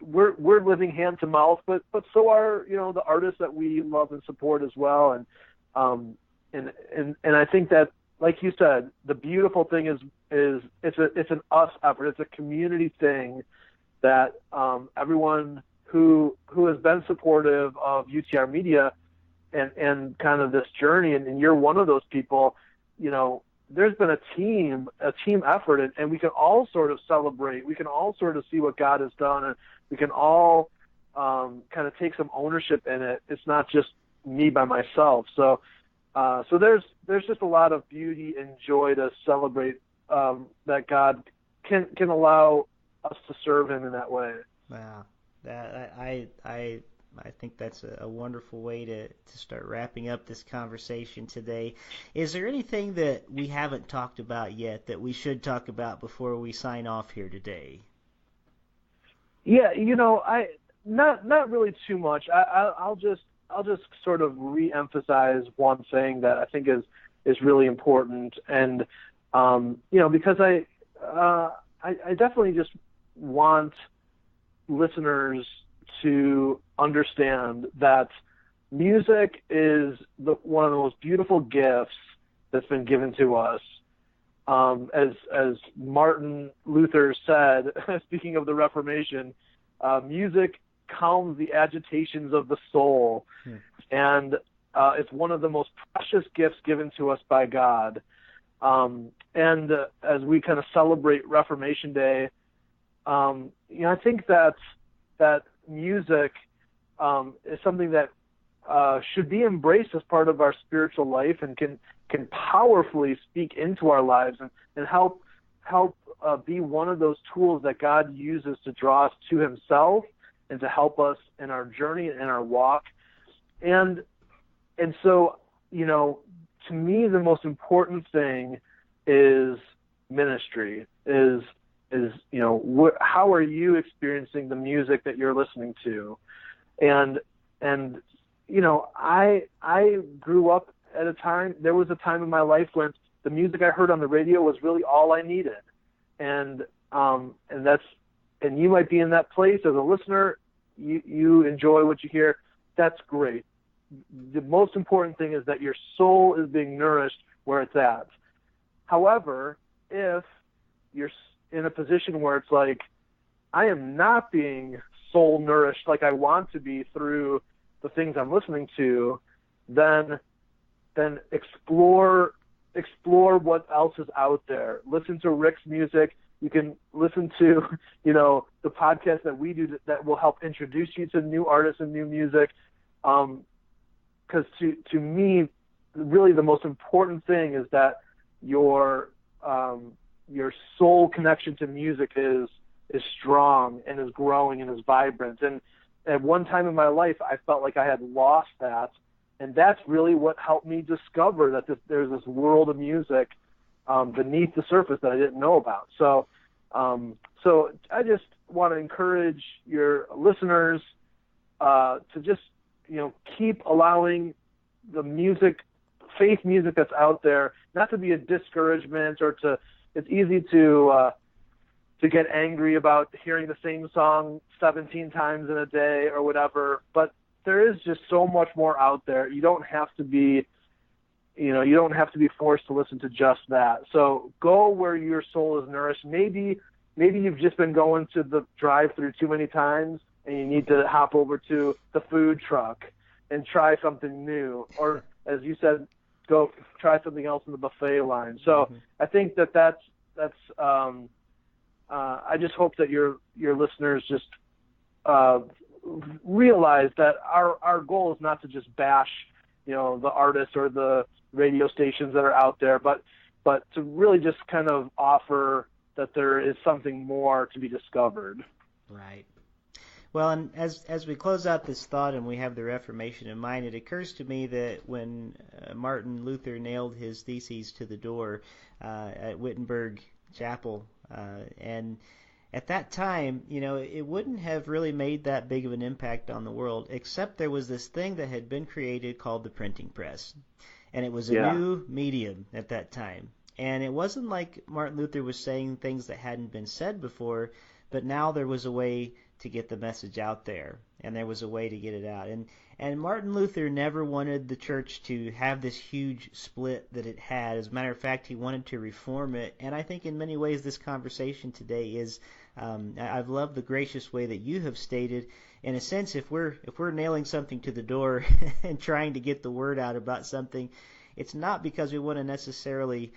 we're living hand to mouth, but so are the artists that we love and support as well, and I think that, like you said, the beautiful thing is it's an us effort. It's a community thing that everyone who has been supportive of UTR Media and kind of this journey, and you're one of those people, there's been a team effort, and we can all sort of celebrate. We can all sort of see what God has done, and we can all kind of take some ownership in it. It's not just me by myself. So there's just a lot of beauty and joy to celebrate that God can allow us to serve Him in that way. Wow, I think that's a wonderful way to start wrapping up this conversation today. Is there anything that we haven't talked about yet that we should talk about before we sign off here today? Yeah, not really too much. I'll just sort of re-emphasize one thing that I think is really important, and because I definitely just want listeners to understand that music is one of the most beautiful gifts that's been given to us. As Martin Luther said, speaking of the Reformation, music calms the agitations of the soul, and it's one of the most precious gifts given to us by God. And as we kind of celebrate Reformation Day, I think that music is something that should be embraced as part of our spiritual life, and can powerfully speak into our lives and help be one of those tools that God uses to draw us to Himself and to help us in our journey and in our walk. And so, to me, the most important thing is ministry, is how are you experiencing the music that you're listening to? And I grew up at a time, there was a time in my life when the music I heard on the radio was really all I needed. And you might be in that place as a listener, you enjoy what you hear. That's great. The most important thing is that your soul is being nourished where it's at. However, if you're in a position where it's like, I am not being soul nourished like I want to be through the things I'm listening to, then explore what else is out there. Listen to Rick's music. You can listen to, the podcast that we do that will help introduce you to new artists and new music. Because to me, really the most important thing is that your soul connection to music is strong and is growing and is vibrant. And at one time in my life, I felt like I had lost that, And that's really what helped me discover that there's this world of music beneath the surface that I didn't know about. So I just want to encourage your listeners to just, keep allowing the faith music that's out there, not to be a discouragement it's easy to get angry about hearing the same song 17 times in a day or whatever, but there is just so much more out there. You don't have to be forced to listen to just that. So go where your soul is nourished. Maybe you've just been going to the drive-thru too many times and you need to hop over to the food truck and try something new. Or, as you said, go try something else in the buffet line. So I think that's I just hope that your listeners just realize that our goal is not to just bash, the artists or the radio stations that are out there, but to really just kind of offer that there is something more to be discovered. Right. Well, and as we close out this thought and we have the Reformation in mind, it occurs to me that when Martin Luther nailed his theses to the door at Wittenberg Chapel, and at that time, it wouldn't have really made that big of an impact on the world, except there was this thing that had been created called the printing press. And it was a new medium at that time. And it wasn't like Martin Luther was saying things that hadn't been said before, but now there was a way to get the message out there, and there was a way to get it out. And Martin Luther never wanted the church to have this huge split that it had. As a matter of fact, he wanted to reform it. And I think in many ways this conversation today is, I've loved the gracious way that you have stated, in a sense, if we're nailing something to the door and trying to get the word out about something, it's not because we want to necessarily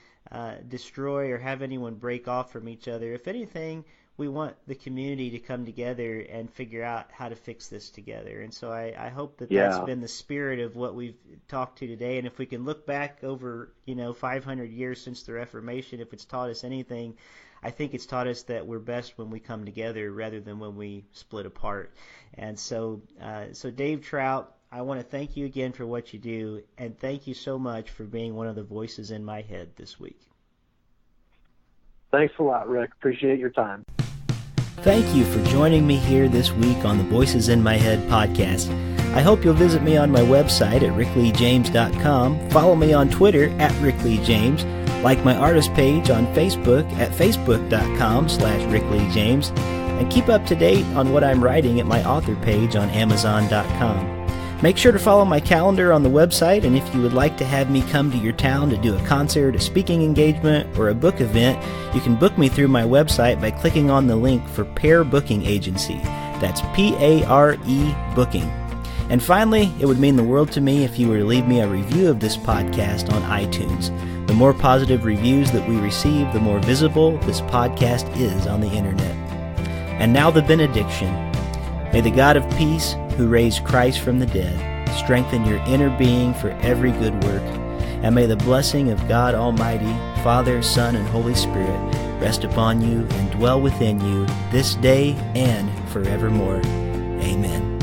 destroy or have anyone break off from each other. If anything, we want the community to come together and figure out how to fix this together. And so I hope that that's been the spirit of what we've talked to today. And if we can look back over, 500 years since the Reformation, if it's taught us anything, I think it's taught us that we're best when we come together rather than when we split apart. And so Dave Trout, I want to thank you again for what you do, and thank you so much for being one of the voices in my head this week. Thanks a lot, Rick. Appreciate your time. Thank you for joining me here this week on the Voices in My Head podcast. I hope you'll visit me on my website at rickleejames.com, follow me on Twitter at rickleejames, like my artist page on Facebook at facebook.com/rickleejames, and keep up to date on what I'm writing at my author page on amazon.com. Make sure to follow my calendar on the website, and if you would like to have me come to your town to do a concert, a speaking engagement, or a book event, you can book me through my website by clicking on the link for Pair Booking Agency. That's Pare Booking. And finally, it would mean the world to me if you were to leave me a review of this podcast on iTunes. The more positive reviews that we receive, the more visible this podcast is on the internet. And now the benediction. May the God of peace, who raised Christ from the dead, strengthen your inner being for every good work. And may the blessing of God Almighty, Father, Son, and Holy Spirit rest upon you and dwell within you this day and forevermore. Amen.